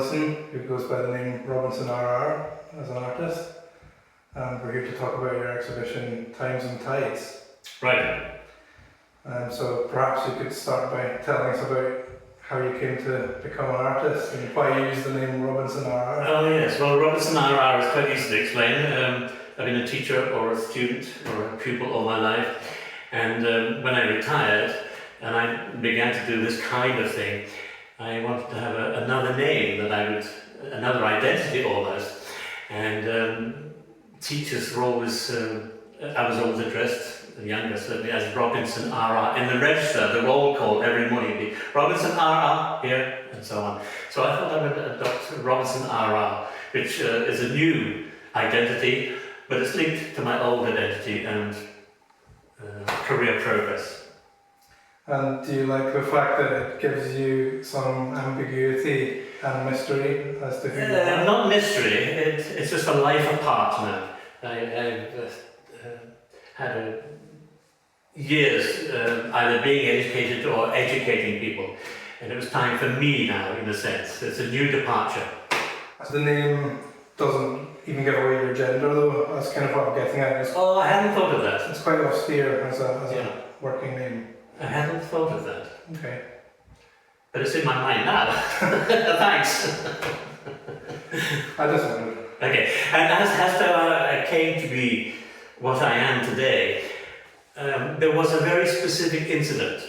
Robinson, who goes by the name Robinson RR as an artist, and we're here to talk about your exhibition Times and Tides. Right. So perhaps you could start by telling us about how you came to become an artist and why you use the name Robinson RR. Oh yes, well Robinson RR is quite easy to explain. I've been a teacher or a student or a pupil all my life, and when I retired and I began to do this kind of thing, I wanted to have another name that I would, another identity almost, and teachers were always, I was always addressed, younger certainly, as Robinson RR. In the register, the roll call every morning would be Robinson RR here, and so on. So I thought I would adopt Robinson RR, which is a new identity, but it's linked to my old identity and career progress. And do you like the fact that it gives you some ambiguity and mystery as to who you are? Not mystery, it's just a life apart now. I've had years either being educated or educating people, and it was time for me now, in a sense. It's a new departure. The name doesn't even give away your gender, though. That's kind of what I'm getting at. Oh, I hadn't thought of that. It's quite austere as a working name. I hadn't thought of that. Okay. But it's in my mind now. Thanks. I just wondered. Okay, and as though I came to be what I am today, there was a very specific incident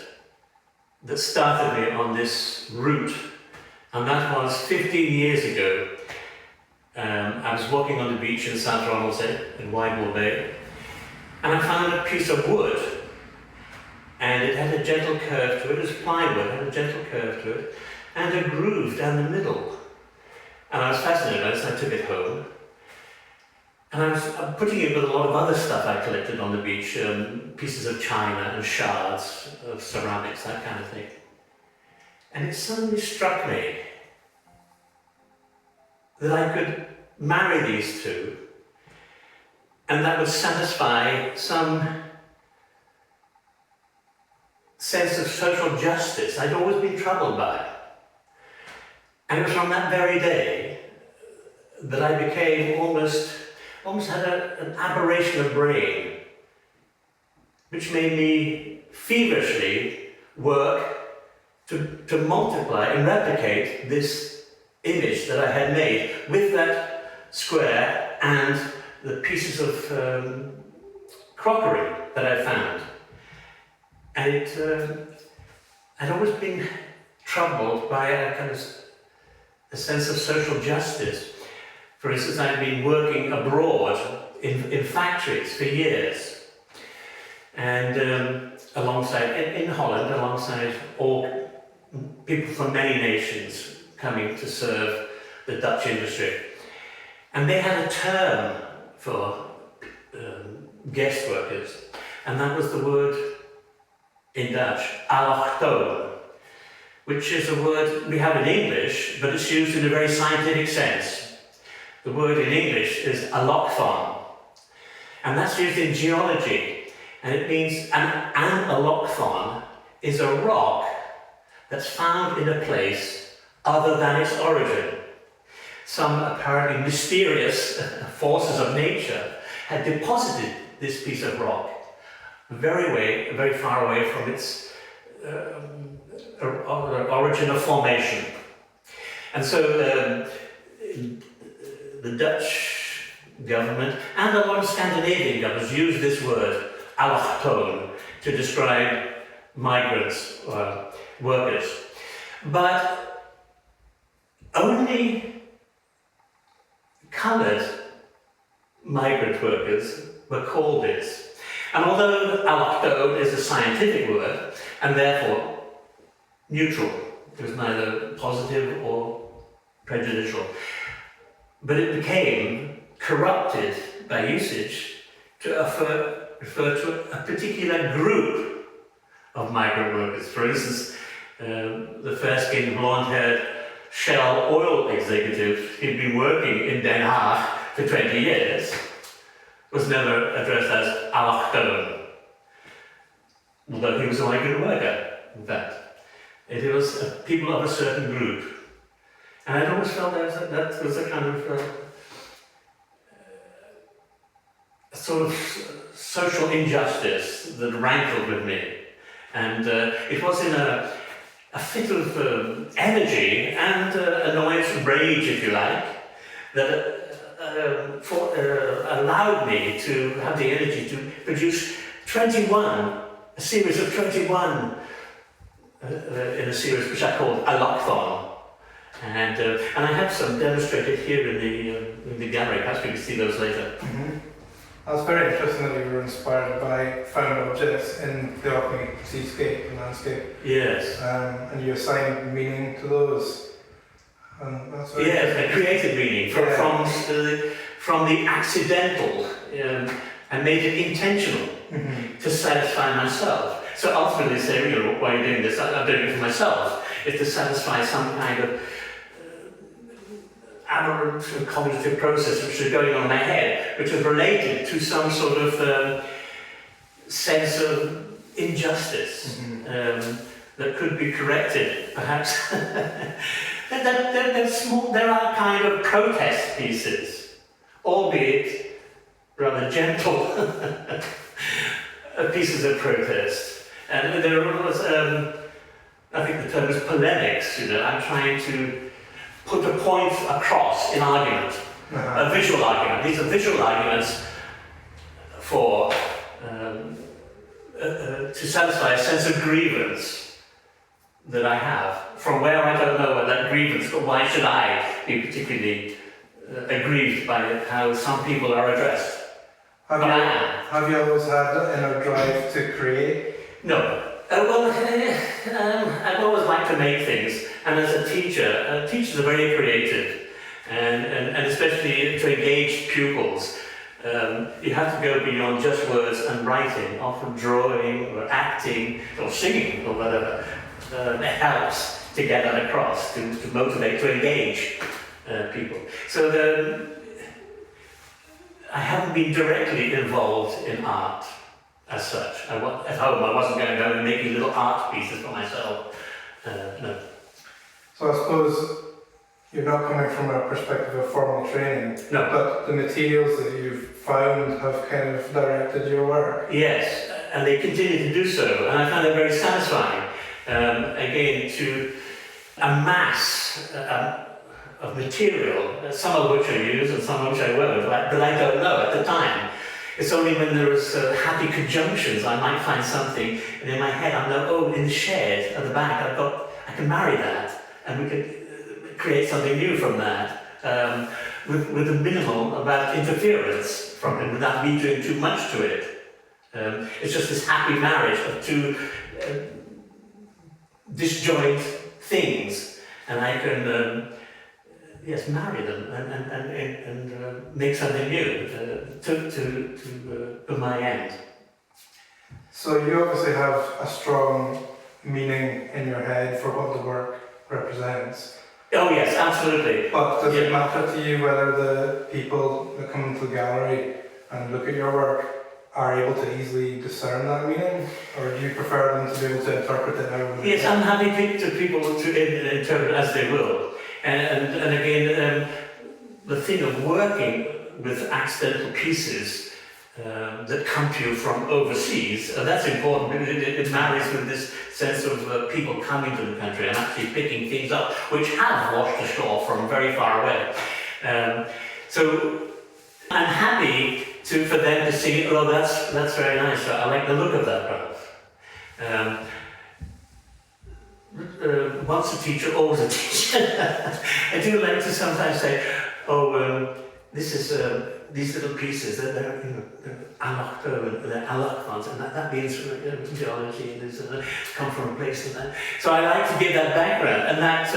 that started me on this route, and that was 15 years ago. I was walking on the beach in South Ronaldsay in Widewall Bay, and I found a piece of wood, and it had a gentle curve to it. It was plywood, had a gentle curve to it, and a groove down the middle. And I was fascinated by it, so I took it home. And I was putting it with a lot of other stuff I collected on the beach, pieces of china and shards of ceramics, that kind of thing. And it suddenly struck me that I could marry these two, and that would satisfy some sense of social justice I'd always been troubled by. And it was on that very day that I became almost had an aberration of brain, which made me feverishly work to multiply and replicate this image that I had made with that square and the pieces of crockery that I found. And I'd always been troubled by a kind of a sense of social justice. For instance, I'd been working abroad in factories for years, and alongside, in Holland, alongside all people from many nations coming to serve the Dutch industry. And they had a term for guest workers, and that was the word in Dutch, allochtoon, which is a word we have in English, but it's used in a very scientific sense. The word in English is allochthon, and that's used in geology, and it means an allochthon is a rock that's found in a place other than its origin. Some apparently mysterious forces of nature had deposited this piece of rock very far away from its origin of formation. And so the Dutch government and a lot of Scandinavian governments use this word, allochtoon, to describe migrants or workers. But only coloured migrant workers were called this. And although allochtoon is a scientific word, and therefore neutral, it was neither positive or prejudicial, but it became corrupted by usage to refer to a particular group of migrant workers. For instance, the fair-skinned, blonde-haired Shell oil executive who'd been working in Den Haag for 20 years was never addressed as allochtoon, although he was a migrant worker, in fact. It was people of a certain group. And I always felt that was a kind of a sort of social injustice that rankled with me. And it was in a fit of energy and annoyance and rage, if you like, that allowed me to have the energy to produce a series of 21 in a series which I called a lockthon. And I have some demonstrated here in the gallery. Perhaps we can see those later. Mm-hmm. That's very interesting that you were inspired by found objects in the Orkney seascape and landscape. Yes. And you assigned meaning to those. And that's very a creative meaning from the accidental. I made it intentional to satisfy myself. So ultimately, say, why are you doing this? I'm doing it for myself. It's to satisfy some kind of aberrant cognitive process which is going on in my head, which is related to some sort of sense of injustice that could be corrected, perhaps. There are kind of protest pieces, albeit rather gentle pieces of protest. And there was, I think the term is polemics, I'm trying to put a point across in argument, a visual argument. These are visual arguments for to satisfy a sense of grievance that I have, from where I don't know what that grievance, but why should I be particularly aggrieved by how some people are addressed? Have you always had an inner drive to create? No. I've always liked to make things, and as a teacher, teachers are very creative, and especially to engage pupils. You have to go beyond just words and writing, often drawing or acting or singing or whatever. It helps to get that across, to motivate, to engage people. So I haven't been directly involved in art as such. At home I wasn't going to go and making little art pieces for myself. No. So I suppose you're not coming from a perspective of formal training, no. But the materials that you've found have kind of directed your work. Yes, and they continue to do so, and I find it very satisfying. Again, to amass of material, some of which I use and some of which I won't, but I don't know at the time. It's only when there is happy conjunctions I might find something, and in my head I know, in the shed at the back I can marry that, and we could create something new from that, with a minimal amount of interference from it, without me doing too much to it. It's just this happy marriage of two disjoint things, and I can marry them and make something new to my end. So you obviously have a strong meaning in your head for what the work represents. Oh yes, absolutely. But does it matter to you whether the people that come into the gallery and look at your work are able to easily discern that meaning, or do you prefer them to be able to interpret it however they Yes, I'm happy to people to interpret as they will. And again, the thing of working with accidental pieces that come to you from overseas, that's important because it marries with this sense of people coming to the country and actually picking things up which have washed ashore from very far away. So I'm happy for them to see, that's very nice, I like the look of that Ralph. Once a teacher, always a teacher. I do like to sometimes say, this is these little pieces that they're allochthons, and that means geology, and come from a place and that. So I like to give that background, and that.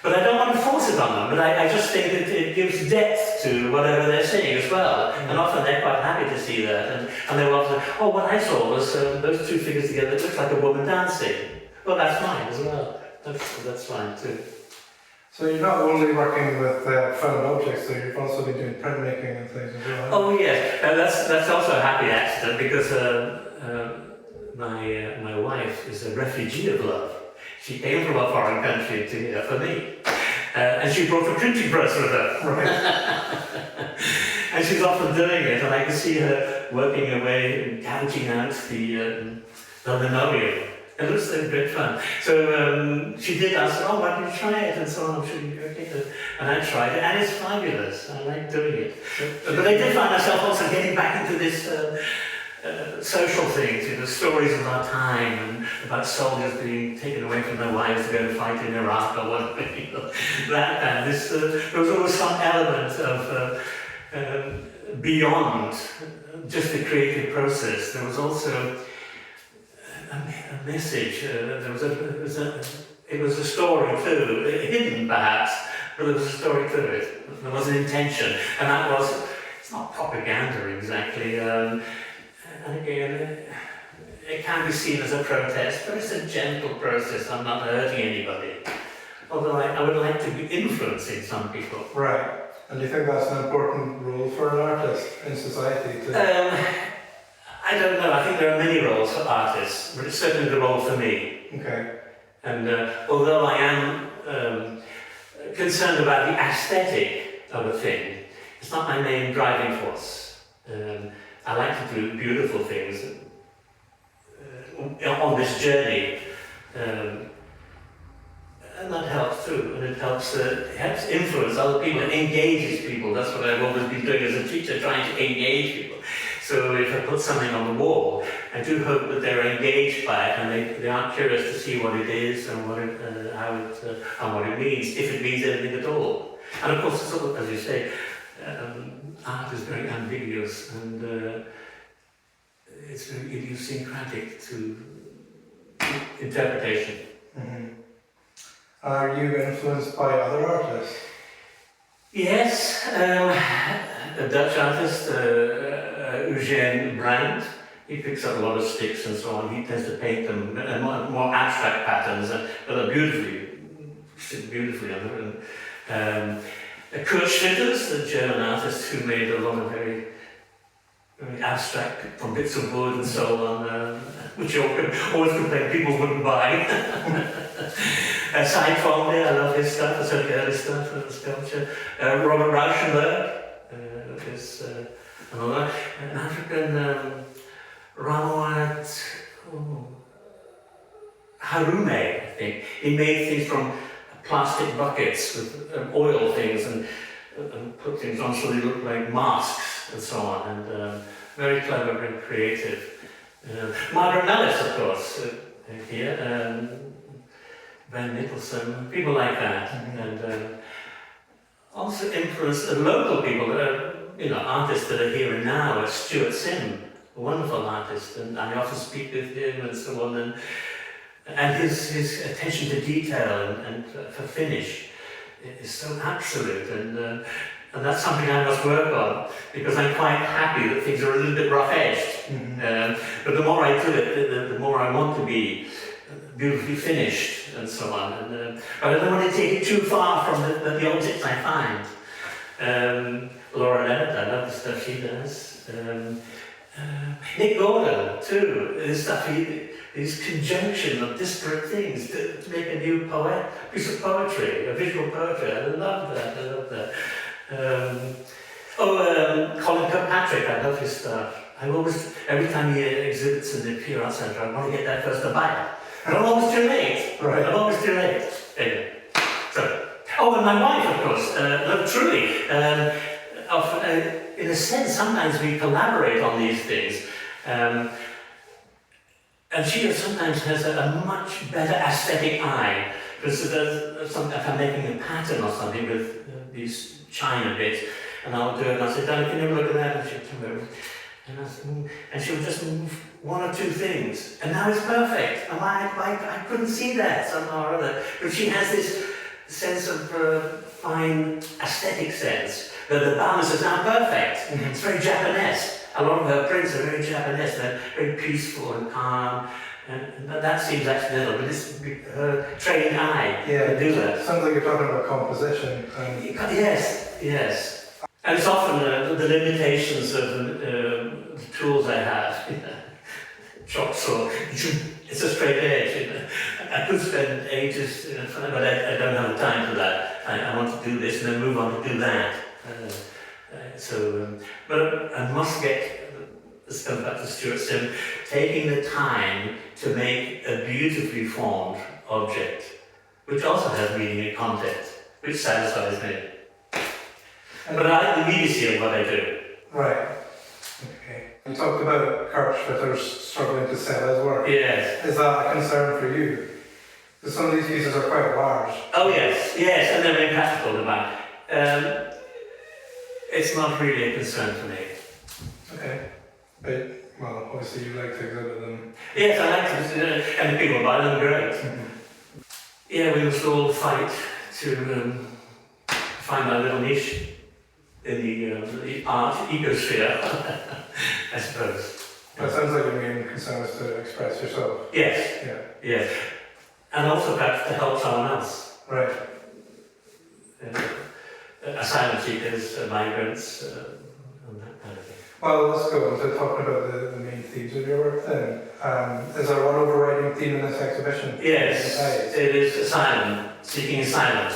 But I don't want to force it on them. But I just think that it gives depth to whatever they're saying as well. And often they're quite happy to see that, and they will often say, what I saw was those two figures together. It looks like a woman dancing. Well, that's fine as well. That's fine too. So you're not only working with found objects, so you've also been doing printmaking and things as well. Oh yes, that's also a happy accident because my wife is a refugee of love. She came from a foreign country to here for me, And she brought a printing press with her. Right. And she's often doing it, and I can see her working away and gouging out the linoleum. It looks like great fun. So she did ask, oh, why don't you try it? And so on. I'm sure you okay. And I tried it, and it's fabulous. I like doing it. But I did find myself also getting back into this social things, you know, stories of our time, and about soldiers being taken away from their wives to go and fight in Iraq or whatever. You know, that kind. There was always some element of beyond just the creative process. There was also a message. It was a story too, hidden perhaps, but there was a story to it. There was an intention, and that was, it's not propaganda exactly. And again, it can be seen as a protest, but it's a gentle process. I'm not hurting anybody. Although I would like to be influencing some people. Right. And do you think that's an important role for an artist in society? I don't know. I think there are many roles for artists, but it's certainly the role for me. Okay. And although I am concerned about the aesthetic of a thing, it's not my main driving force. I like to do beautiful things on this journey, and that helps too. And it helps influence other people, and engages people. That's what I've always been doing as a teacher, trying to engage people. So if I put something on the wall, I do hope that they're engaged by it, and they are curious to see what it is and what and what it means, if it means anything at all. And of course, it's all, as you say, art is very ambiguous, and it's very idiosyncratic to interpretation. Mm-hmm. Are you influenced by other artists? Yes, a Dutch artist, Eugene Brandt. He picks up a lot of sticks and so on. He tends to paint them in more abstract patterns, but are beautifully on them. Kurt Schwitters, the German artist who made a lot of very abstract, from bits of wood and so on, which you always complain people wouldn't buy. Sidefold, I love his stuff, the sort of early stuff, the sculpture. Robert Rauschenberg is another, an African Rawat Harume, I think. He made things from plastic buckets with oil things and put things on so they look like masks and so on. And very clever, very creative. Margaret Mellis, of course, here. Van Nicholson, people like that. Mm-hmm. And also influenced local people, artists that are here and now. Stuart Sim, a wonderful artist, and I often speak with him and so on. And his attention to detail and for finish is so absolute, and that's something I must work on, because I'm quite happy that things are a little bit rough-edged. Mm-hmm. But the more I do it, the more I want to be beautifully finished and so on. But I don't want to take it too far from the objects I find. Laura Leonard, I love the stuff she does. Nick Gordon, too, his stuff, his conjunction of disparate things to make a new piece of poetry, a visual poetry. I love that. Colin Kirkpatrick, I love his stuff. I always, every time he exhibits in the PR Art Centre, I want to get there first to buy it. And I'm always too late. Right. I'm always too late. Anyway. So, and my wife, of course, truly. In a sense, sometimes we collaborate on these things. And she sometimes has a much better aesthetic eye. Because if I'm making a pattern or something with these china bits, and I'll do it, and I'll say, Danny, can you look at that? And she'll come over. And she'll just move one or two things, and now it's perfect. And I couldn't see that somehow or other. But she has this sense of fine aesthetic sense, that the balance is now perfect. Mm-hmm. It's very Japanese. A lot of her prints are very Japanese. They're very peaceful and calm. And that seems accidental, but it's her trained eye to do that. Sounds like you're talking about composition. Yes. And it's often the limitations of the tools I have. Chop saw, it's a straight edge. I could spend ages, but I don't have the time for that. I want to do this and then move on to do that. But I must get, this comes back to Stuart's term, taking the time to make a beautifully formed object, which also has meaning and content, which satisfies me. But I like the immediacy of what I do. Right. Okay. You talked about carpet fitters struggling to sell his work. Yes. Is that a concern for you? Because some of these pieces are quite large. Oh yes, and they're impractical to buy. It's not really a concern for me. Okay. But, well, obviously you like to exhibit them. Yes, I like to, and the people buy them, great. Yeah, we must all fight to find our little niche in the art ecosphere, I suppose. That sounds like your main concern is to express yourself. Yes. Yeah. Yes. And also perhaps to help someone else. Right. Asylum seekers, migrants, and that kind of thing. Well, let's go on to talking about the main themes of your work then. Is there one overriding theme in this exhibition? Yes, it is asylum, seeking asylum.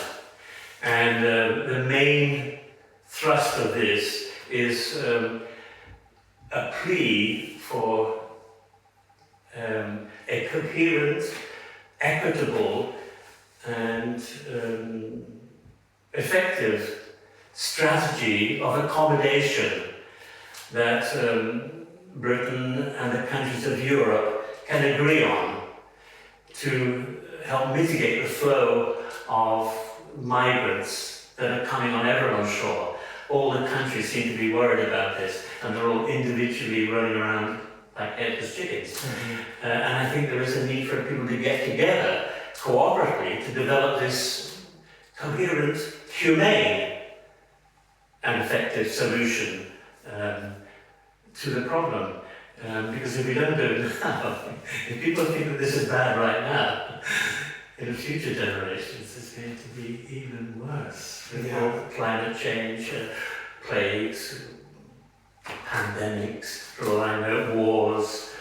And the main thrust of this is a plea for a coherent, equitable and effective strategy of accommodation that Britain and the countries of Europe can agree on to help mitigate the flow of migrants that are coming on everyone's shore. All the countries seem to be worried about this, and they're all individually running around like headless chickens. And I think there is a need for people to get together cooperatively to develop this coherent, humane and effective solution to the problem. Because if we don't do it now, if people think that this is bad right now, in future generations it's going to be even worse with all climate change, plagues, pandemics, for all I know, wars,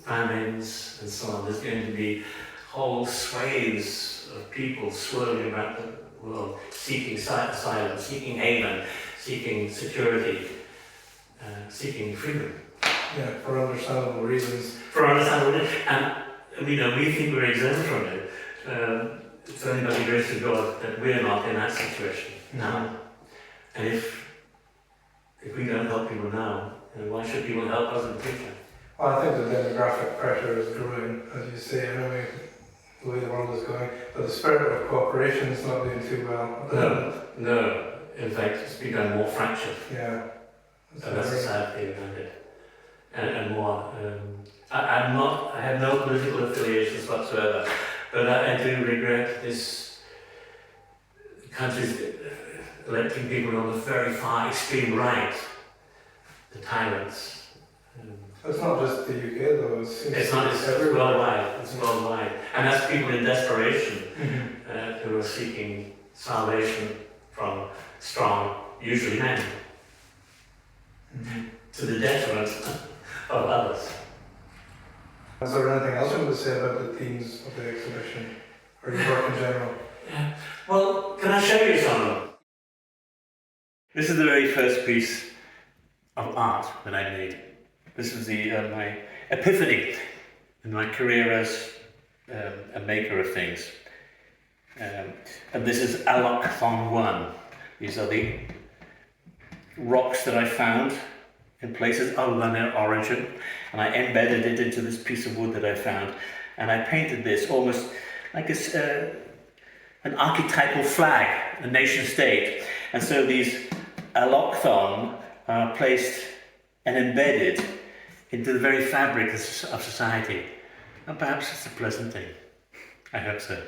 famines and so on. There's going to be whole swathes of people swirling around the world, seeking asylum, seeking haven, seeking security, seeking freedom. Yeah, for understandable reasons. For understandable reasons. And we think we're exempt from it. It's only by the grace of God that we're not in that situation now. And if we don't help people now, then why should people help us in the future? Well, I think the demographic pressure is growing, as you say, anyway, the way the world is going. But the spirit of cooperation is not doing too well. No. In fact, it's become more fractured. Yeah. That's a sad thing, isn't it? And more. I have no political affiliations whatsoever, but I do regret this country's electing people on the very far extreme right, the tyrants. It's not just the UK though, it's worldwide. It's worldwide. And that's people in desperation who are seeking salvation from strong, usually men, to the detriment of others. Is there anything else you want to say about the themes of the exhibition, or your work in general? Yeah. Well, can I show you some of them? This is the very first piece of art that I made. This is my epiphany in my career as a maker of things. And this is Alokthon 1. These are the rocks that I found in places other than their origin, and I embedded it into this piece of wood that I found, and I painted this almost like an archetypal flag, a nation state. And so these Alokthon are placed and embedded into the very fabric of society. And perhaps it's a pleasant thing. I hope so.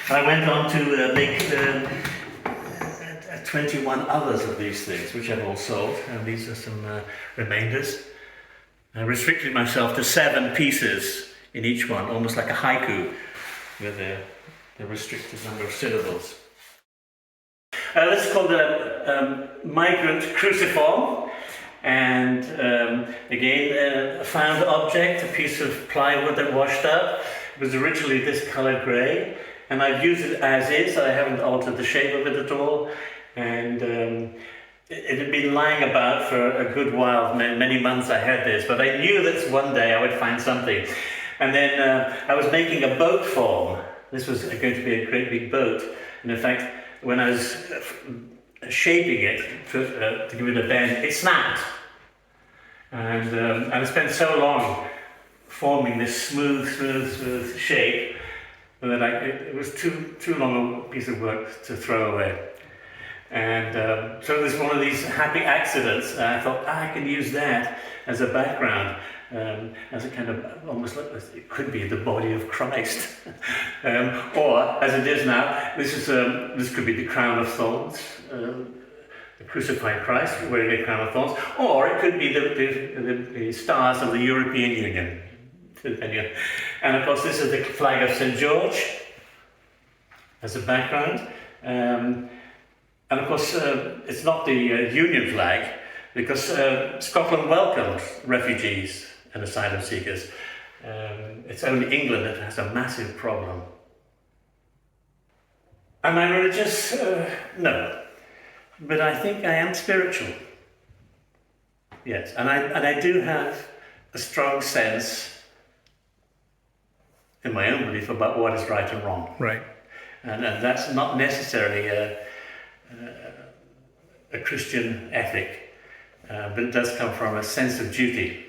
I went on to make 21 others of these things, which I've all sold, and these are some remainders. I restricted myself to 7 pieces in each one, almost like a haiku, with a restricted number of syllables. This is called the Migrantcruciform, and again, a found object, a piece of plywood that washed up. It was originally this colour grey, and I've used it as is. I haven't altered the shape of it at all, and it had been lying about for a good while. Many months I had this, but I knew that one day I would find something. And then I was making a boat form. This was going to be a great big boat, and in fact, when I was shaping it to give it a bend, it snapped. And I spent so long forming this smooth shape that it was too long a piece of work to throw away. And so it was one of these happy accidents. And I thought, I can use that as a background, as a kind of almost like it could be the body of Christ, or as it is now, this could be the crown of thorns. The crucified Christ wearing a crown of thorns, or it could be the stars of the European Union. And of course, this is the flag of St. George as a background. And of course, it's not the Union flag, because Scotland welcomes refugees and asylum seekers. It's only England that has a massive problem. Am I religious? No. But I think I am spiritual. Yes, and I do have a strong sense in my own belief about what is right and wrong. Right. And that's not necessarily a Christian ethic, but it does come from a sense of duty.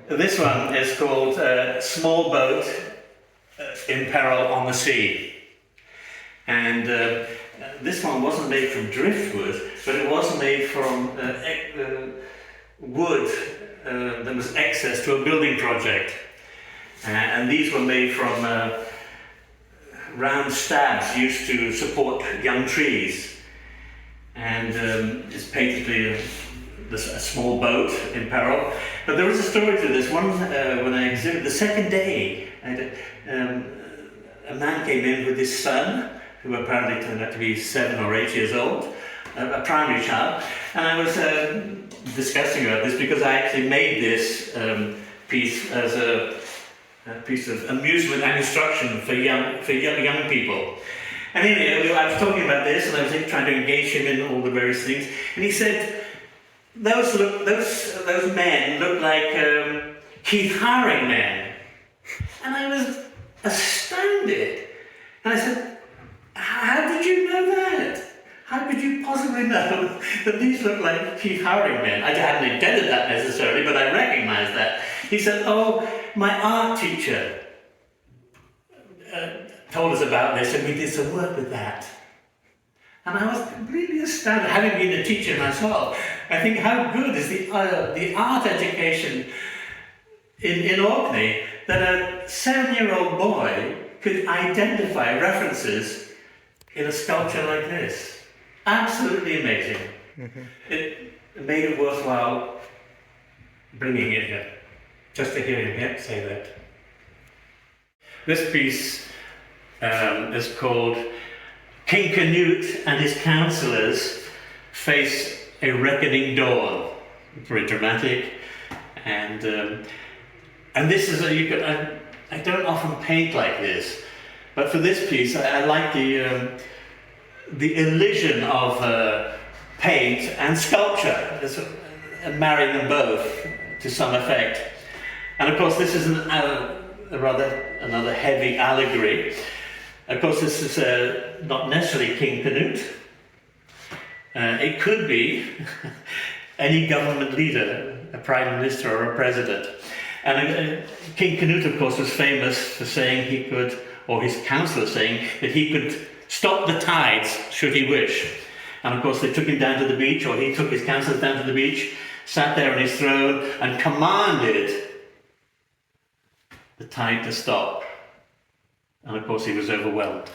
This one is called Small Boat in Peril on the Sea. And this one wasn't made from driftwood, but it was made from wood that was excess to a building project. And these were made from round stabs used to support young trees. And it's patently a small boat in peril. But there was a story to this. When I exhibited, the second day, a man came in with his son, who apparently turned out to be 7 or 8 years old, a primary child, and I was discussing about this because I actually made this piece as a piece of amusement and instruction for young people. And anyway, I was talking about this, and I was trying to engage him in all the various things, and he said, "Those men look like Keith Haring men," and I was astounded, and I said, "How did you know that? How could you possibly know that these look like Keith Haring men?" I hadn't intended that necessarily, but I recognized that. He said, "Oh, my art teacher told us about this, and we did some work with that." And I was completely astounded, having been a teacher myself. I think, how good is the art education in Orkney that a 7-year-old boy could identify references in a sculpture like this. Absolutely amazing. Mm-hmm. It made it worthwhile bringing it here, just to hear him say that. This piece is called King Canute and his councillors face a reckoning dawn. Very dramatic, and this is I don't often paint like this, but for this piece I like the elision of paint and sculpture, and marrying them both to some effect. And of course, this is another heavy allegory. Of course, this is not necessarily King Canute. It could be any government leader, a prime minister or a president. And King Canute, of course, was famous for saying he could, or his councillor saying that he could stop the tides should he wish. And of course, they took him down to the beach, or he took his councillors down to the beach, sat there on his throne and commanded the tide to stop. And of course, he was overwhelmed.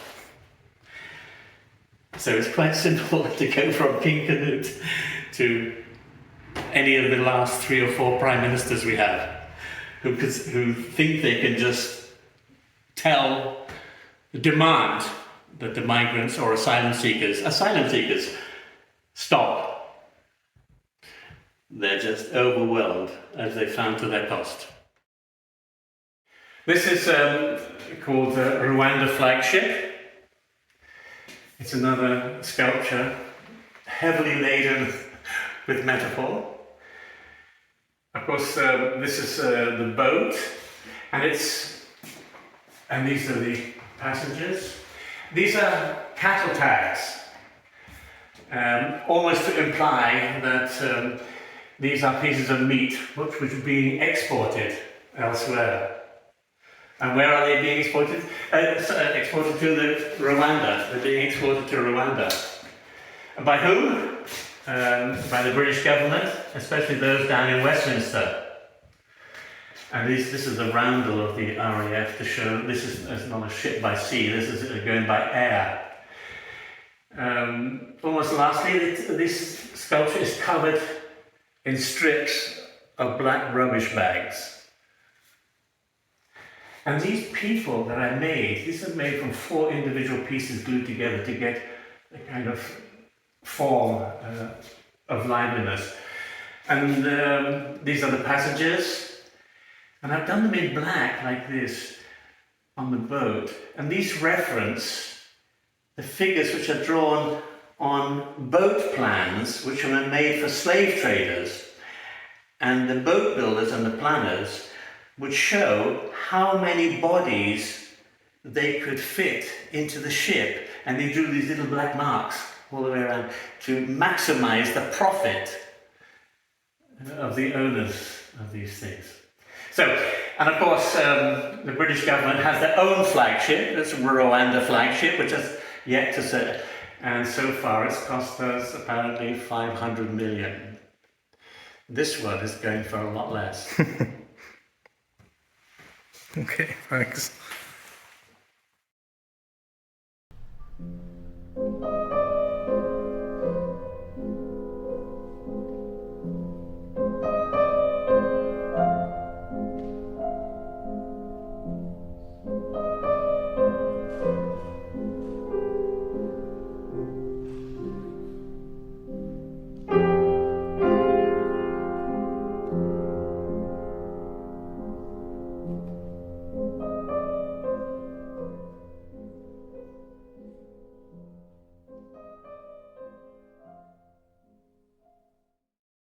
So it's quite simple to go from King Canute to any of the last 3 or 4 prime ministers we have, who think they can just demand that the migrants or asylum seekers stop. They're just overwhelmed, as they found to their cost. This is called the Rwanda Flagship. It's another sculpture heavily laden with metaphor. Of course, this is the boat, and these are the passengers. These are cattle tags, almost to imply that these are pieces of meat which were being exported elsewhere. And where are they being exported? Exported to Rwanda. They're being exported to Rwanda. And by whom? By the British government, especially those down in Westminster. And this is the roundel of the RAF to show this is not a ship by sea, this is going by air. Almost lastly, this sculpture is covered in strips of black rubbish bags. And these people that I made, these are made from 4 individual pieces glued together to get a kind of form of liveliness. And these are the passengers. And I've done them in black like this on the boat. And these reference the figures which are drawn on boat plans which were made for slave traders. And the boat builders and the planners would show how many bodies they could fit into the ship, and they drew these little black marks all the way around to maximize the profit of the owners of these things. So, and of course, the British government has their own flagship, that's Rwanda Flagship, which has yet to set, and so far it's cost us apparently 500 million. This one is going for a lot less. Okay, thanks.